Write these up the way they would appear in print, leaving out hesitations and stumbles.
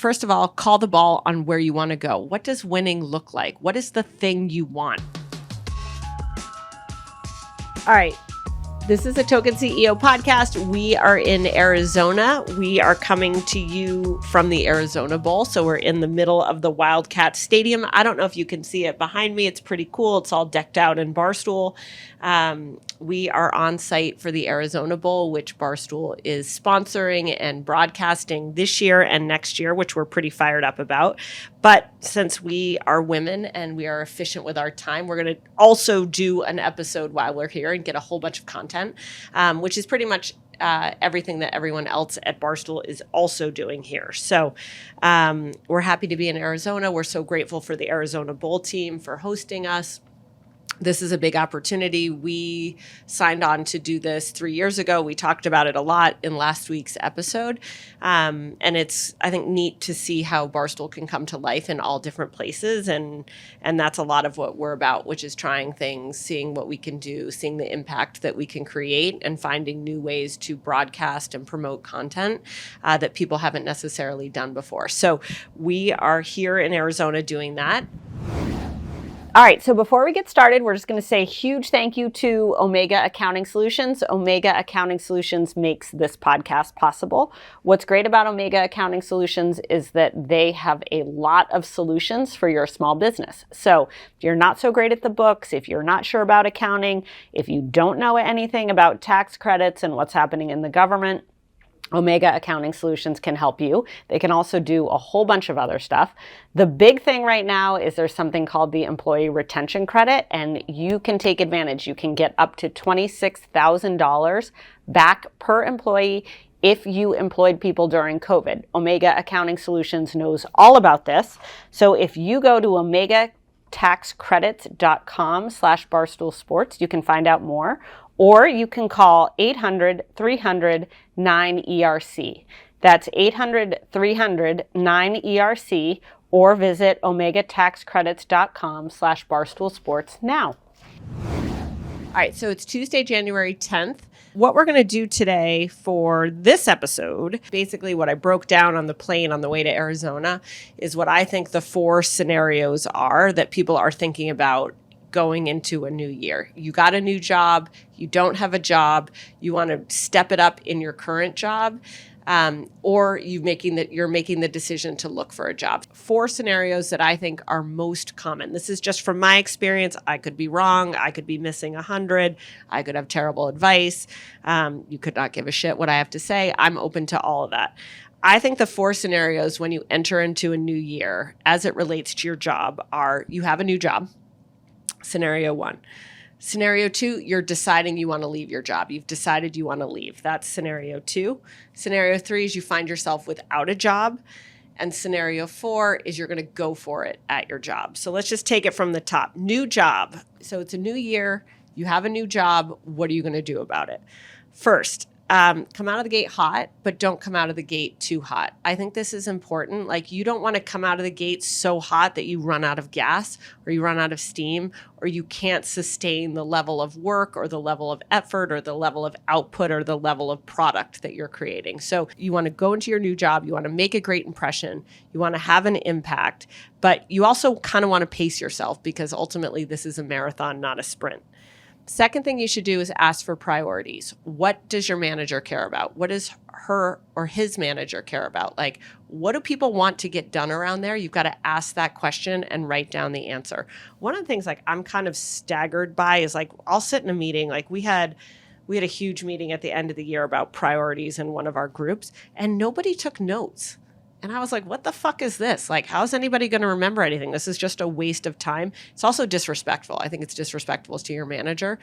first of all, call the ball on where you want to go. What does winning look like? What is the thing you want? All right. This is a Token CEO podcast. We are in Arizona. We are coming to you from the Arizona Bowl. So we're in the middle of the Wildcat Stadium. I don't know if you can see it behind me. It's pretty cool. It's all decked out in Barstool. We are on site for the Arizona Bowl, which Barstool is sponsoring and broadcasting this year and next year, which we're pretty fired up about. But since we are women and we are efficient with our time, we're going to also do an episode while we're here and get a whole bunch of content, which is pretty much everything that everyone else at Barstool is also doing here. So we're happy to be in Arizona. We're so grateful for the Arizona Bowl team for hosting us. This is a big opportunity. We signed on to do this 3 years ago. We talked about it a lot in last week's episode. And it's, I think, neat to see how Barstool can come to life in all different places. And that's a lot of what we're about, which is trying things, seeing what we can do, seeing the impact that we can create, and finding new ways to broadcast and promote content that people haven't necessarily done before. So we are here in Arizona doing that. All right, so before we get started, we're just going to say a huge thank you to Omega Accounting Solutions. Omega Accounting Solutions makes this podcast possible. What's great about Omega Accounting Solutions is that they have a lot of solutions for your small business. So if you're not so great at the books, if you're not sure about accounting, if you don't know anything about tax credits and what's happening in the government, Omega Accounting Solutions can help you. They can also do a whole bunch of other stuff. The big thing right now is there's something called the Employee Retention Credit, and you can take advantage. You can get up to $26,000 back per employee if you employed people during COVID. Omega Accounting Solutions knows all about this. So if you go to omegataxcredits.com/barstoolsports, you can find out more. Or you can call 800-300-9ERC. That's 800-300-9ERC, or visit omegataxcredits.com/barstoolsports now. All right, so it's Tuesday, January 10th. What we're going to do today for this episode, basically what I broke down on the plane on the way to Arizona, is what I think the 4 scenarios are that people are thinking about going into a new year. You got a new job, you don't have a job, you want to step it up in your current job, or you're making the decision to look for a job. 4 scenarios that I think are most common. This is just from my experience. I could be wrong. I could be missing 100. I could have terrible advice. You could not give a shit what I have to say. I'm open to all of that. I think the 4 scenarios when you enter into a new year as it relates to your job are: you have a new job. Scenario 1. Scenario 2, you're deciding you want to leave your job. You've decided you want to leave. That's scenario 2. Scenario 3 is you find yourself without a job. And scenario 4 is you're going to go for it at your job. So let's just take it from the top. New job. So it's a new year. You have a new job. What are you going to do about it? First, come out of the gate hot, but don't come out of the gate too hot. I think this is important. Like, you don't want to come out of the gate so hot that you run out of gas or you run out of steam or you can't sustain the level of work or the level of effort or the level of output or the level of product that you're creating. So you want to go into your new job. You want to make a great impression. You want to have an impact, but you also kind of want to pace yourself because ultimately this is a marathon, not a sprint. Second thing you should do is ask for priorities. What does your manager care about? What does her or his manager care about? Like, what do people want to get done around there? You've got to ask that question and write down the answer. One of the things like I'm kind of staggered by is like, I'll sit in a meeting. Like we had a huge meeting at the end of the year about priorities in one of our groups, and nobody took notes. And I was like, what the fuck is this? Like, how's anybody going to remember anything? This is just a waste of time. It's also disrespectful. I think it's disrespectful to your manager.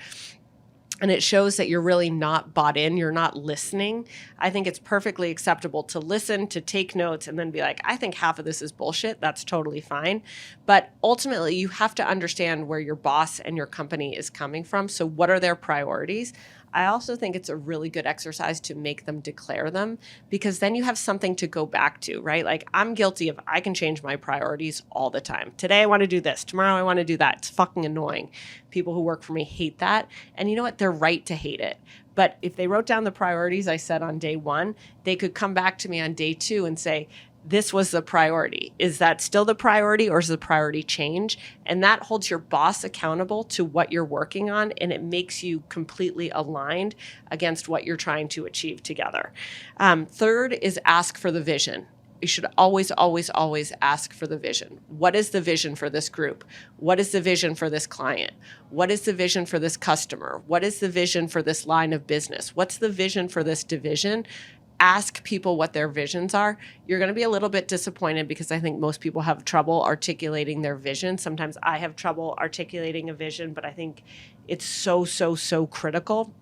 And it shows that you're really not bought in. You're not listening. I think it's perfectly acceptable to listen, to take notes, and then be like, I think half of this is bullshit. That's totally fine. But ultimately, you have to understand where your boss and your company is coming from. So what are their priorities? I also think it's a really good exercise to make them declare them, because then you have something to go back to, right? Like, I'm guilty of, I can change my priorities all the time. Today I want to do this. Tomorrow I want to do that. It's fucking annoying. People who work for me hate that. And you know what? They're right to hate it. But if they wrote down the priorities I set on day 1, they could come back to me on day 2 and say, this was the priority. Is that still the priority, or is the priority change? And that holds your boss accountable to what you're working on, and it makes you completely aligned against what you're trying to achieve together. Third is ask for the vision. You should always, always, always ask for the vision. What is the vision for this group? What is the vision for this client? What is the vision for this customer? What is the vision for this line of business? What's the vision for this division? Ask people what their visions are. You're going to be a little bit disappointed because I think most people have trouble articulating their vision. Sometimes I have trouble articulating a vision, but I think it's so, so, so critical.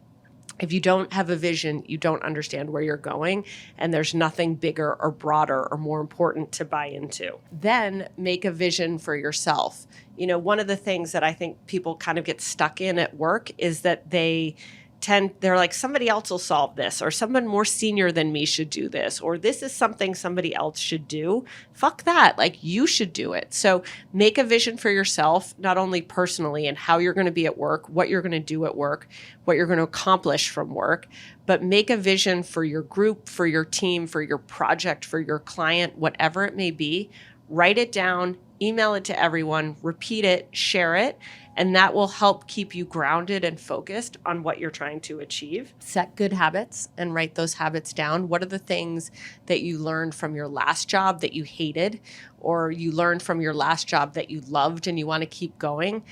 If you don't have a vision, you don't understand where you're going, and there's nothing bigger or broader or more important to buy into. Then make a vision for yourself. One of the things that I think people kind of get stuck in at work is that they're like, somebody else will solve this, or someone more senior than me should do this, or this is something somebody else should do. Fuck that. Like, you should do it. So make a vision for yourself, not only personally and how you're going to be at work, what you're going to do at work, what you're going to accomplish from work, but make a vision for your group, for your team, for your project, for your client, whatever it may be. Write it down, email it to everyone, repeat it, share it, and that will help keep you grounded and focused on what you're trying to achieve. Set good habits and write those habits down. What are the things that you learned from your last job that you hated, or you learned from your last job that you loved and you want to keep going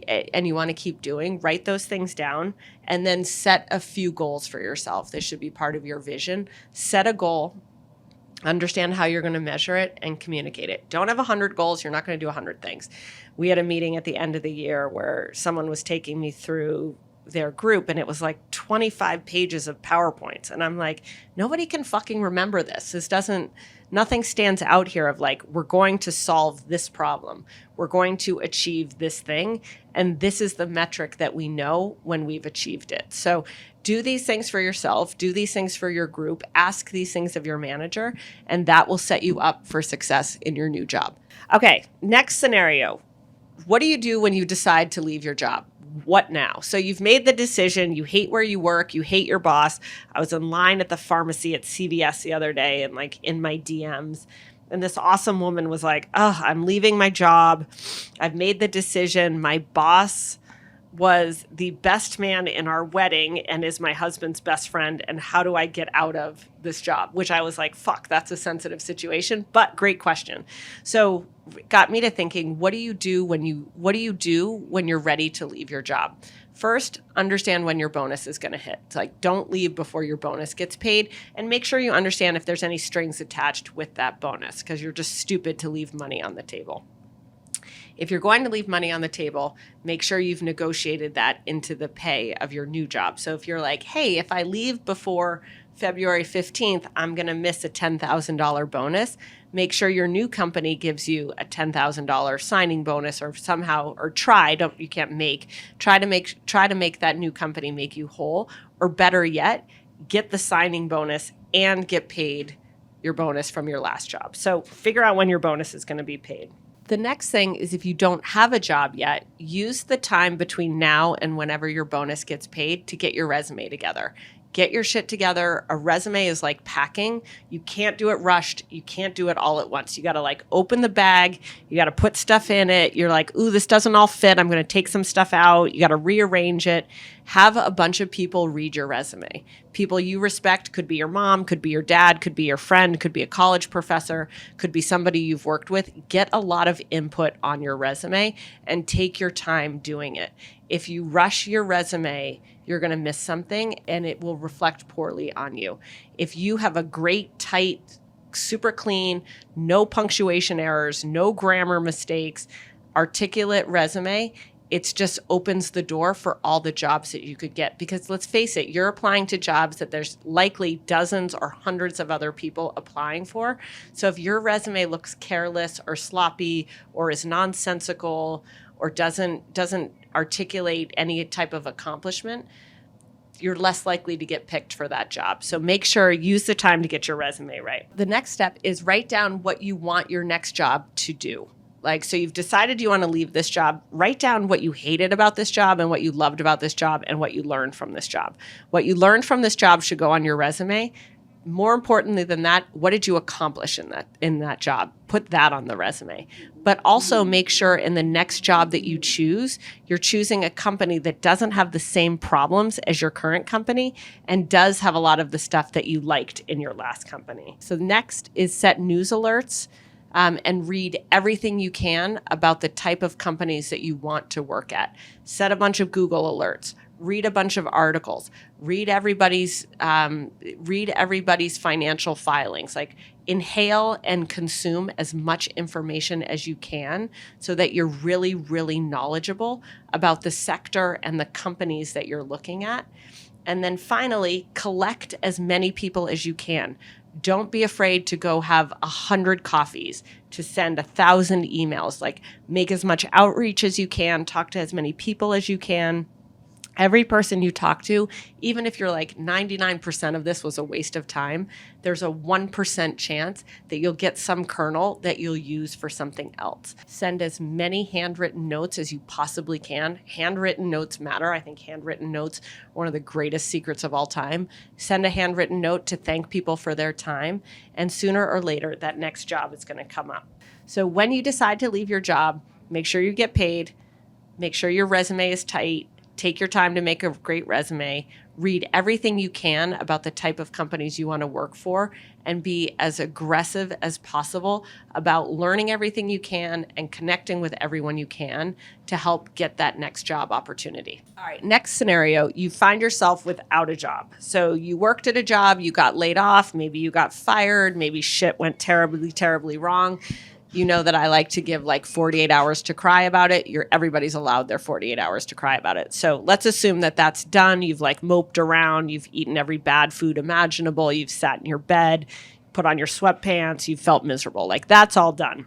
and you want to keep doing? Write those things down, and then set a few goals for yourself. This should be part of your vision. Set a goal. Understand how you're going to measure it and communicate it. Don't have 100 goals. You're not going to do 100 things. We had a meeting at the end of the year where someone was taking me through their group, and it was like 25 pages of PowerPoints. And I'm like, nobody can fucking remember this. Nothing stands out here of like, we're going to solve this problem. We're going to achieve this thing. And this is the metric that we know when we've achieved it. So do these things for yourself, do these things for your group, ask these things of your manager, and that will set you up for success in your new job. Okay, next scenario. What do you do when you decide to leave your job? What now? So you've made the decision, you hate where you work, you hate your boss. I was in line at the pharmacy at CVS the other day and like in my DMs, and this awesome woman was like, I'm leaving my job. I've made the decision. My boss was the best man in our wedding and is my husband's best friend. And how do I get out of this job? Which I was like, fuck, that's a sensitive situation, but great question. So got me to thinking, what do you do when you're ready to leave your job? First, understand when your bonus is going to hit. It's like, don't leave before your bonus gets paid, and make sure you understand if there's any strings attached with that bonus, because you're just stupid to leave money on the table. If you're going to leave money on the table, make sure you've negotiated that into the pay of your new job. So if you're like, hey, if I leave before February 15th, I'm going to miss a $10,000 bonus, make sure your new company gives you a $10,000 signing bonus, or somehow, or try to make that new company make you whole, or better yet, get the signing bonus and get paid your bonus from your last job. So figure out when your bonus is going to be paid. The next thing is, if you don't have a job yet, use the time between now and whenever your bonus gets paid to get your resume together. Get your shit together. A resume is like packing. You can't do it rushed. You can't do it all at once. You got to like open the bag. You got to put stuff in it. You're like, ooh, this doesn't all fit. I'm going to take some stuff out. You got to rearrange it. Have a bunch of people read your resume. People you respect, could be your mom, could be your dad, could be your friend, could be a college professor, could be somebody you've worked with. Get a lot of input on your resume and take your time doing it. If you rush your resume, you're going to miss something and it will reflect poorly on you. If you have a great, tight, super clean, no punctuation errors, no grammar mistakes, articulate resume, it just opens the door for all the jobs that you could get. Because let's face it, you're applying to jobs that there's likely dozens or hundreds of other people applying for. So if your resume looks careless or sloppy or is nonsensical or doesn't articulate any type of accomplishment, you're less likely to get picked for that job. So make sure, use the time to get your resume right. The next step is write down what you want your next job to do. So you've decided you want to leave this job. Write down what you hated about this job and what you loved about this job and what you learned from this job. What you learned from this job should go on your resume. More importantly than that, what did you accomplish in that job? Put that on the resume. But also make sure in the next job that you choose, you're choosing a company that doesn't have the same problems as your current company and does have a lot of the stuff that you liked in your last company. So next is set news alerts. And read everything you can about the type of companies that you want to work at. Set a bunch of Google alerts. Read a bunch of articles. Read everybody's financial filings. Like, inhale and consume as much information as you can so that you're really, really knowledgeable about the sector and the companies that you're looking at. And then finally, collect as many people as you can. Don't be afraid to go have 100 coffees, to send 1,000 emails. Like, make as much outreach as you can, talk to as many people as you can. Every person you talk to, even if you're like 99% of this was a waste of time, there's a 1% chance that you'll get some kernel that you'll use for something else. Send as many handwritten notes as you possibly can. Handwritten notes matter. I think handwritten notes are one of the greatest secrets of all time. Send a handwritten note to thank people for their time, and sooner or later, that next job is going to come up. So when you decide to leave your job, make sure you get paid, make sure your resume is tight. Take your time to make a great resume. Read everything you can about the type of companies you want to work for, and be as aggressive as possible about learning everything you can and connecting with everyone you can to help get that next job opportunity. All right, next scenario, you find yourself without a job. So you worked at a job, you got laid off, maybe you got fired, maybe shit went terribly, terribly wrong. You know that I like to give like 48 hours to cry about it. Everybody's allowed their 48 hours to cry about it. So let's assume that that's done. You've like moped around. You've eaten every bad food imaginable. You've sat in your bed, put on your sweatpants. You've felt miserable. Like, that's all done.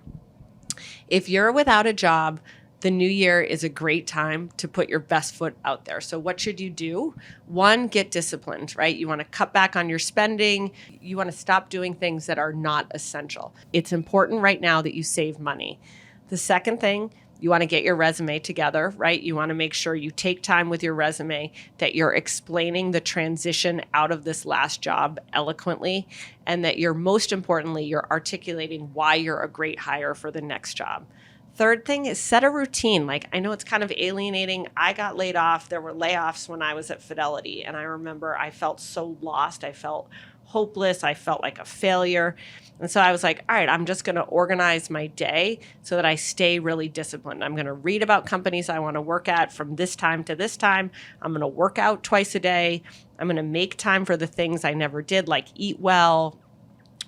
If you're without a job, the new year is a great time to put your best foot out there. So what should you do? One, get disciplined, right? You want to cut back on your spending. You want to stop doing things that are not essential. It's important right now that you save money. The second thing, you want to get your resume together, right? You want to make sure you take time with your resume, that you're explaining the transition out of this last job eloquently, and that most importantly, you're articulating why you're a great hire for the next job. Third thing is set a routine. Like, I know it's kind of alienating. I got laid off. There were layoffs when I was at Fidelity. And I remember I felt so lost. I felt hopeless. I felt like a failure. And so I was like, all right, I'm just going to organize my day so that I stay really disciplined. I'm going to read about companies I want to work at from this time to this time. I'm going to work out twice a day. I'm going to make time for the things I never did, like eat well,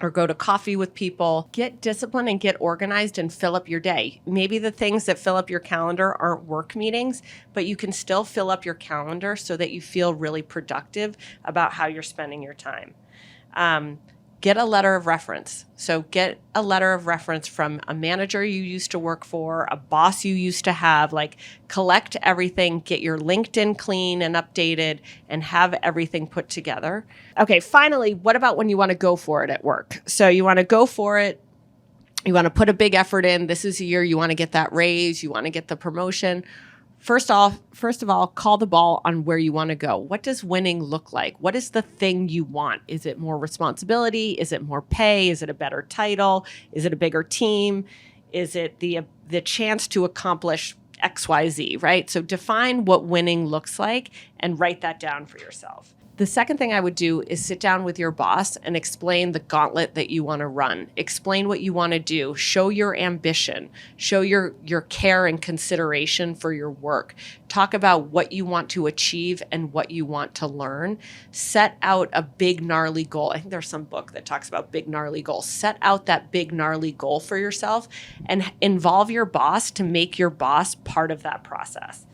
or go to coffee with people. Get disciplined and get organized and fill up your day. Maybe the things that fill up your calendar aren't work meetings, but you can still fill up your calendar so that you feel really productive about how you're spending your time. Get a letter of reference. So get a letter of reference from a manager you used to work for, a boss you used to have. Like, collect everything, get your LinkedIn clean and updated, and have everything put together. Okay, finally, what about when you want to go for it at work? So you want to go for it. You want to put a big effort in. This is a year you want to get that raise. You want to get the promotion. First of all, call the ball on where you want to go. What does winning look like? What is the thing you want? Is it more responsibility? Is it more pay? Is it a better title? Is it a bigger team? Is it the chance to accomplish XYZ, right? So define what winning looks like and write that down for yourself. The second thing I would do is sit down with your boss and explain the gauntlet that you want to run. Explain what you want to do. Show your ambition. Show your care and consideration for your work. Talk about what you want to achieve and what you want to learn. Set out a big, gnarly goal. I think there's some book that talks about big, gnarly goals. Set out that big, gnarly goal for yourself and involve your boss to make your boss part of that process.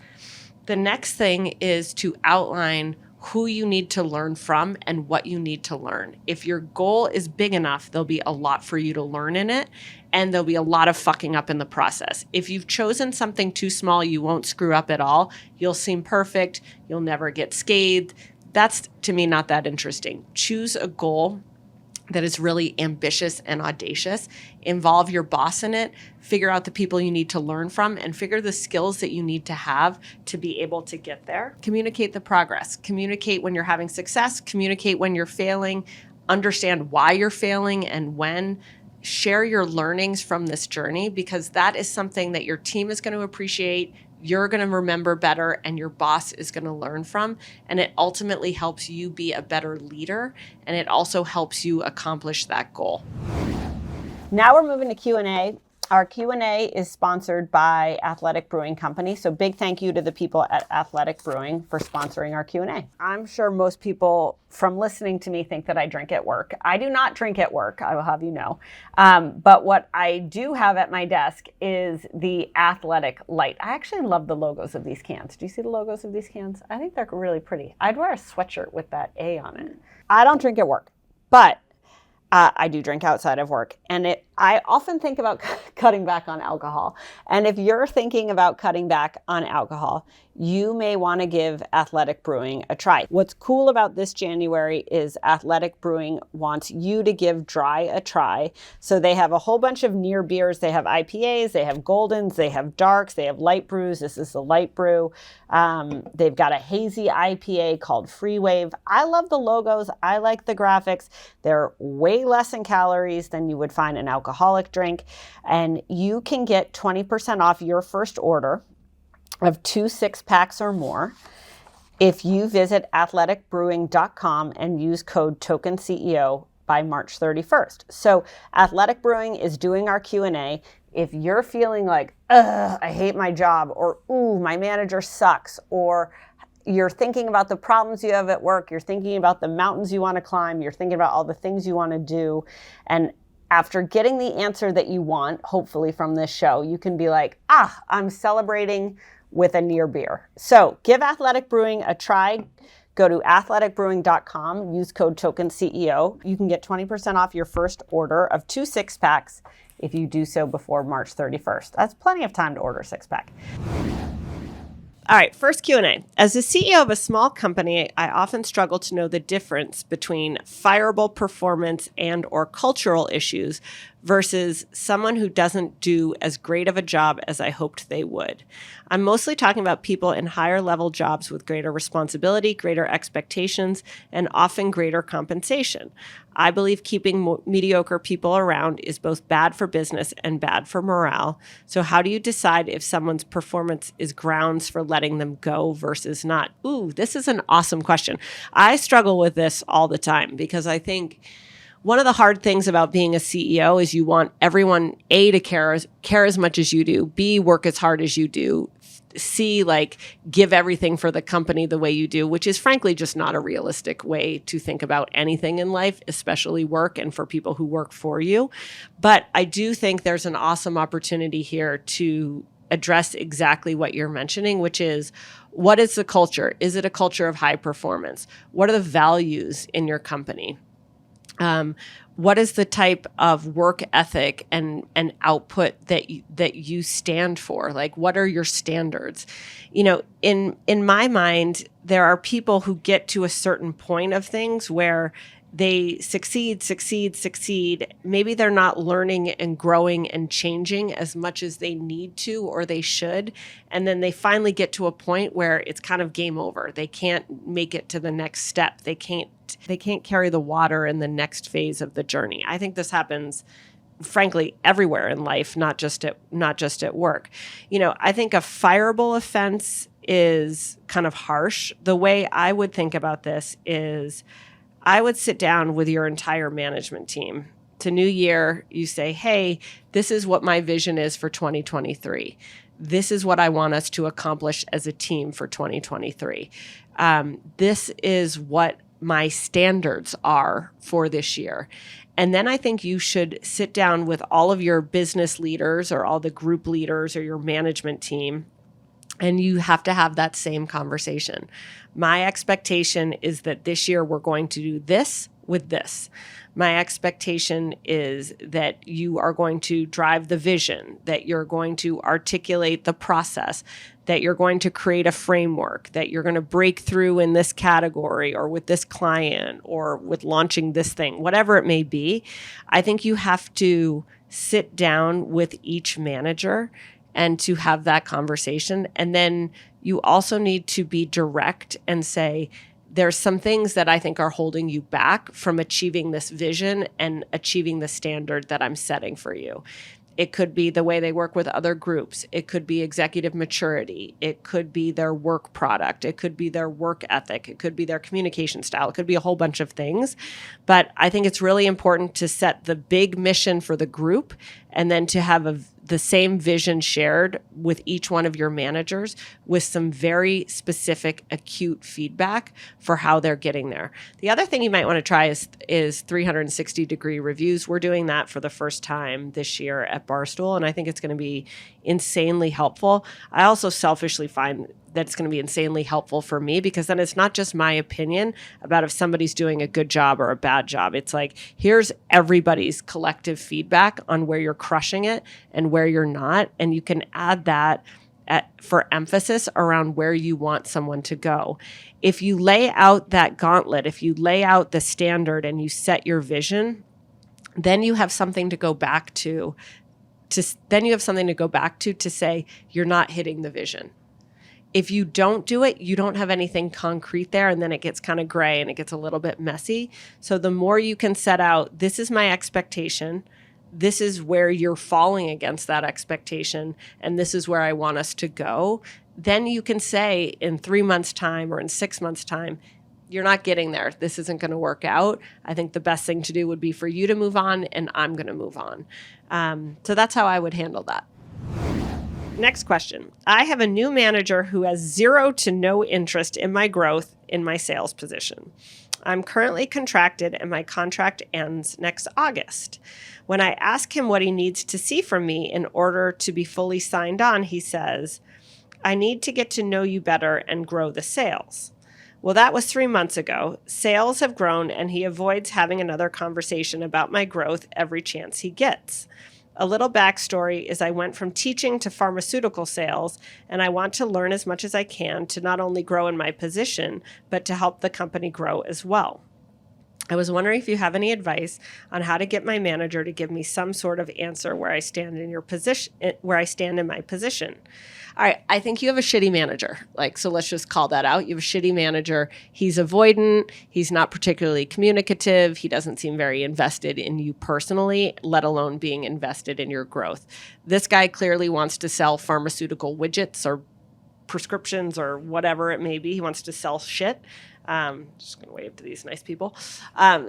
The next thing is to outline who you need to learn from and what you need to learn. If your goal is big enough, there'll be a lot for you to learn in it, and there'll be a lot of fucking up in the process. If you've chosen something too small, you won't screw up at all. You'll seem perfect. You'll never get scathed. That's, to me, not that interesting. Choose a goal that is really ambitious and audacious. Involve your boss in it. Figure out the people you need to learn from and figure the skills that you need to have to be able to get there. Communicate the progress. Communicate when you're having success. Communicate when you're failing. understand why you're failing and when. Share your learnings from this journey, because that is something that your team is going to appreciate, you're going to remember better, and your boss is going to learn from. And it ultimately helps you be a better leader, and it also helps you accomplish that goal. Now we're moving to Q&A. Our Q&A is sponsored by Athletic Brewing Company. So big thank you to the people at Athletic Brewing for sponsoring our Q&A. I'm sure most people from listening to me think that I drink at work. I do not drink at work, I will have you know. But what I do have at my desk is the Athletic Light. I actually love the logos of these cans. Do you see the logos of these cans? I think they're really pretty. I'd wear a sweatshirt with that A on it. I don't drink at work, but I do drink outside of work, and I often think about cutting back on alcohol. And if you're thinking about cutting back on alcohol, you may want to give Athletic Brewing a try. What's cool about this January is Athletic Brewing wants you to give dry a try. So they have a whole bunch of near beers. They have IPAs, they have Goldens, they have darks, they have light brews. This is the light brew. They've got a hazy IPA called Free Wave. I love the logos. I like the graphics. They're way less in calories than you would find an alcoholic drink. And you can get 20% off your first order of 2 6-packs or more if you visit athleticbrewing.com and use code TOKENCEO by March 31st. So Athletic Brewing is doing our Q&A. If you're feeling like, I hate my job, or ooh, my manager sucks, or you're thinking about the problems you have at work, you're thinking about the mountains you want to climb, you're thinking about all the things you want to do, and after getting the answer that you want, hopefully from this show, you can be like, I'm celebrating with a near beer. So give Athletic Brewing a try. Go to athleticbrewing.com, use code TOKENCEO. You can get 20% off your first order of 2 6-packs if you do so before March 31st. That's plenty of time to order a 6-pack. All right, first Q&A. As the CEO of a small company, I often struggle to know the difference between fireable performance and or cultural issues versus someone who doesn't do as great of a job as I hoped they would. I'm mostly talking about people in higher level jobs with greater responsibility, greater expectations, and often greater compensation. I believe keeping mediocre people around is both bad for business and bad for morale. So how do you decide if someone's performance is grounds for letting them go versus not? Ooh, this is an awesome question. I struggle with this all the time because I think one of the hard things about being a CEO is you want everyone, A, to care as much as you do, B, work as hard as you do, C, give everything for the company the way you do, which is frankly just not a realistic way to think about anything in life, especially work and for people who work for you. But I do think there's an awesome opportunity here to address exactly what you're mentioning, which is, what is the culture? Is it a culture of high performance? What are the values in your company? What is the type of work ethic and output that you stand for? What are your standards? In my mind, there are people who get to a certain point of things where they succeed. Maybe they're not learning and growing and changing as much as they need to or they should. And then they finally get to a point where it's kind of game over. They can't make it to the next step. They can't carry the water in the next phase of the journey. I think this happens, frankly, everywhere in life, not just at work. I think a fireable offense is kind of harsh. The way I would think about this is I would sit down with your entire management team. To New Year, you say, hey, this is what my vision is for 2023. This is what I want us to accomplish as a team for 2023. This is what my standards are for this year. And then I think you should sit down with all of your business leaders or all the group leaders or your management team, and you have to have that same conversation. My expectation is that this year we're going to do this with this. My expectation is that you are going to drive the vision, that you're going to articulate the process, that you're going to create a framework, that you're going to break through in this category or with this client or with launching this thing, whatever it may be. I think you have to sit down with each manager and to have that conversation. And then you also need to be direct and say, there's some things that I think are holding you back from achieving this vision and achieving the standard that I'm setting for you. It could be the way they work with other groups. It could be executive maturity. It could be their work product. It could be their work ethic. It could be their communication style. It could be a whole bunch of things. But I think it's really important to set the big mission for the group and then to have the same vision shared with each one of your managers with some very specific acute feedback for how they're getting there. The other thing you might want to try is 360-degree reviews. We're doing that for the first time this year at Barstool, and I think it's going to be insanely helpful. I also selfishly find that it's going to be insanely helpful for me because then it's not just my opinion about if somebody's doing a good job or a bad job. It's like, here's everybody's collective feedback on where you're crushing it and where you're not. And you can add that for emphasis around where you want someone to go. If you lay out that gauntlet, if you lay out the standard and you set your vision, then you have something to go back to say you're not hitting the vision. If you don't do it, you don't have anything concrete there, and then it gets kind of gray and it gets a little bit messy. So the more you can set out, this is my expectation, this is where you're falling against that expectation, and this is where I want us to go, then you can say in 3 months' time or in 6 months' time, you're not getting there. This isn't going to work out. I think the best thing to do would be for you to move on, and I'm going to move on. So that's how I would handle that. Next question. I have a new manager who has zero to no interest in my growth in my sales position. I'm currently contracted and my contract ends next August. When I ask him what he needs to see from me in order to be fully signed on, he says, I need to get to know you better and grow the sales. Well, that was 3 months ago. Sales have grown and he avoids having another conversation about my growth every chance he gets. A little backstory is I went from teaching to pharmaceutical sales, and I want to learn as much as I can to not only grow in my position, but to help the company grow as well. I was wondering if you have any advice on how to get my manager to give me some sort of answer where I stand in my position. All right, I think you have a shitty manager. So let's just call that out. You have a shitty manager. He's avoidant. He's not particularly communicative. He doesn't seem very invested in you personally, let alone being invested in your growth. This guy clearly wants to sell pharmaceutical widgets or prescriptions or whatever it may be. He wants to sell shit. Just gonna wave to these nice people.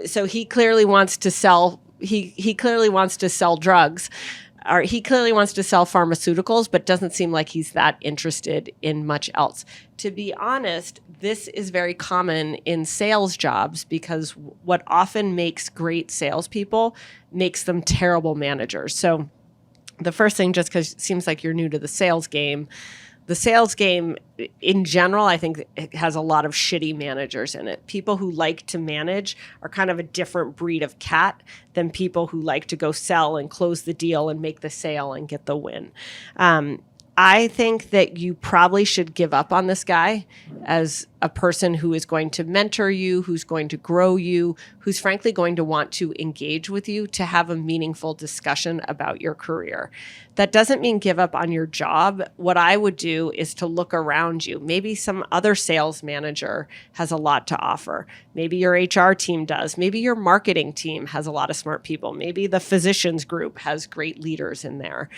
So he clearly wants to sell. He clearly wants to sell drugs, or he clearly wants to sell pharmaceuticals, but doesn't seem like he's that interested in much else. To be honest, this is very common in sales jobs because what often makes great salespeople makes them terrible managers. So the first thing, just because it seems like you're new to the sales game in general, I think it has a lot of shitty managers in it. People who like to manage are kind of a different breed of cat than people who like to go sell and close the deal and make the sale and get the win. I think that you probably should give up on this guy as a person who is going to mentor you, who's going to grow you, who's frankly going to want to engage with you to have a meaningful discussion about your career. That doesn't mean give up on your job. What I would do is to look around you. Maybe some other sales manager has a lot to offer. Maybe your HR team does. Maybe your marketing team has a lot of smart people. Maybe the physicians group has great leaders in there.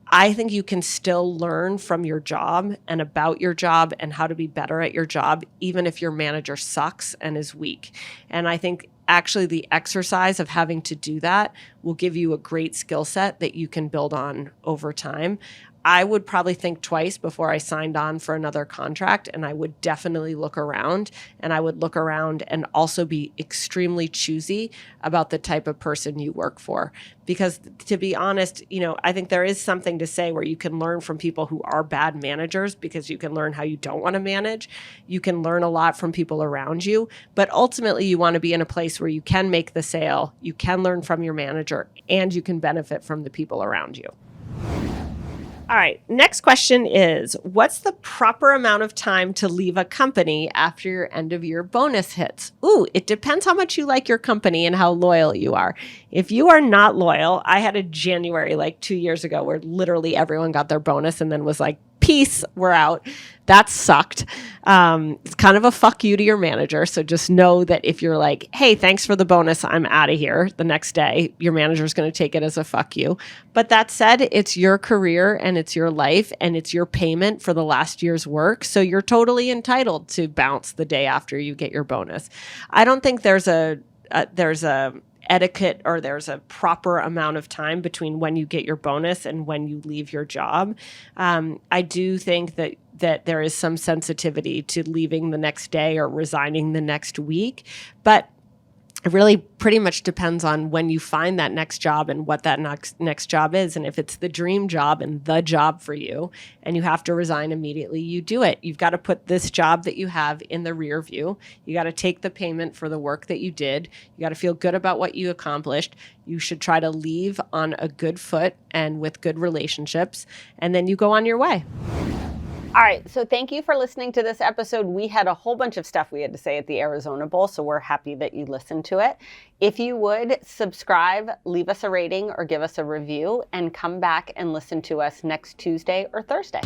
I think you can still learn from your job and about your job and how to be better at your job, even if your manager sucks and is weak. And I think actually the exercise of having to do that will give you a great skill set that you can build on over time. I would probably think twice before I signed on for another contract, and I would definitely look around, and I would look around and also be extremely choosy about the type of person you work for. Because to be honest, I think there is something to say where you can learn from people who are bad managers because you can learn how you don't want to manage. You can learn a lot from people around you, but ultimately you want to be in a place where you can make the sale, you can learn from your manager, and you can benefit from the people around you. All right, next question is, what's the proper amount of time to leave a company after your end of year bonus hits? Ooh, it depends how much you like your company and how loyal you are. If you are not loyal, I had a January 2 years ago where literally everyone got their bonus and then was peace, we're out. That sucked. It's kind of a fuck you to your manager. So just know that if you're like, hey, thanks for the bonus, I'm out of here the next day, your manager's going to take it as a fuck you. But that said, it's your career and it's your life and it's your payment for the last year's work. So you're totally entitled to bounce the day after you get your bonus. I don't think there's a etiquette or there's a proper amount of time between when you get your bonus and when you leave your job. I do think that there is some sensitivity to leaving the next day or resigning the next week, but it really pretty much depends on when you find that next job and what that next job is. And if it's the dream job and the job for you and you have to resign immediately, you do it. You've got to put this job that you have in the rear view. You got to take the payment for the work that you did. You got to feel good about what you accomplished. You should try to leave on a good foot and with good relationships, and then you go on your way. All right, so thank you for listening to this episode. We had a whole bunch of stuff we had to say at the Arizona Bowl, so we're happy that you listened to it. If you would, subscribe, leave us a rating, or give us a review, and come back and listen to us next Tuesday or Thursday.